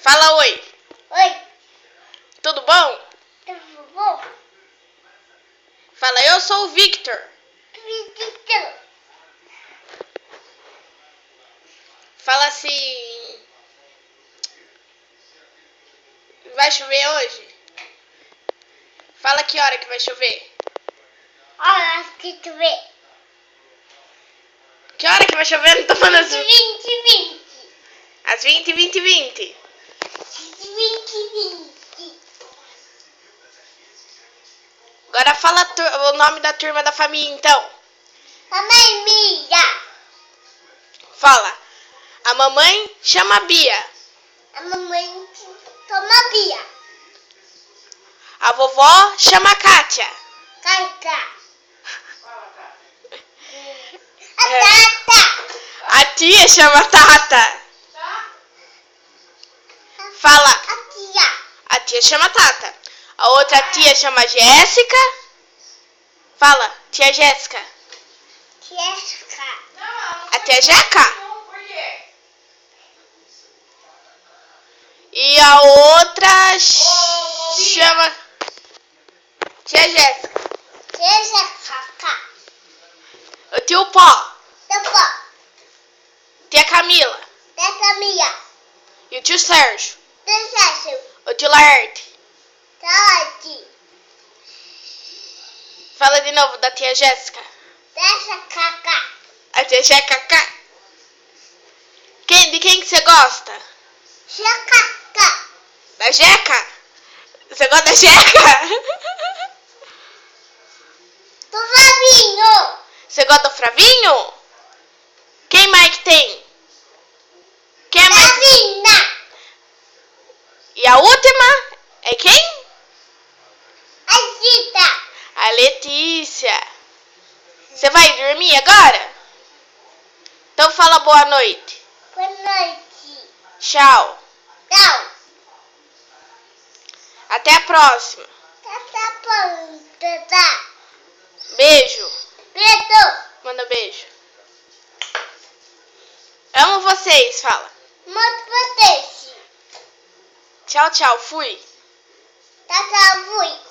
Fala oi. Oi. Tudo bom? Tudo bom? Fala, eu sou o Victor. Victor. Fala assim... Vai chover hoje? Fala que hora que vai chover. Olha, que tu vê. Que hora que vai chover? Não tô falando assim. 20. Às 20, 20, 20. 20. Agora fala o nome da turma da família, então. Mamãe Mia. Fala. A mamãe chama Bia. A mamãe toma Bia. A vovó chama Kátia. Caica. A Tata. A tia chama Tata. Fala. A tia. A tia chama Tata. A outra tia chama Jéssica. Fala, tia Jéssica. Jéssica. A tia Jeca. E a outra chama tia Jéssica. Jéssica. O tio Pó. Tapa. Tia Camila. Tata Mia. E o tio Sérgio. Desce. O tio Laerte. Tarde. Fala de novo da tia Jéssica. Desce caca. A tia Jeca. De quem que você gosta? Jeca. Da Jeca? Você gosta da Jeca? Do Flavinho. Você gosta do Fravinho? Quem mais que tem? Quem é mais? Davina. E a última é quem? A Zita. A Letícia. Você vai dormir agora? Então fala boa noite. Boa noite. Tchau. Tchau. Até a próxima. Tata ponta. Tá. Beijo. Beijo. Manda beijo. Amo vocês, fala. Muito potente. Tchau, tchau. Fui. Tata fui.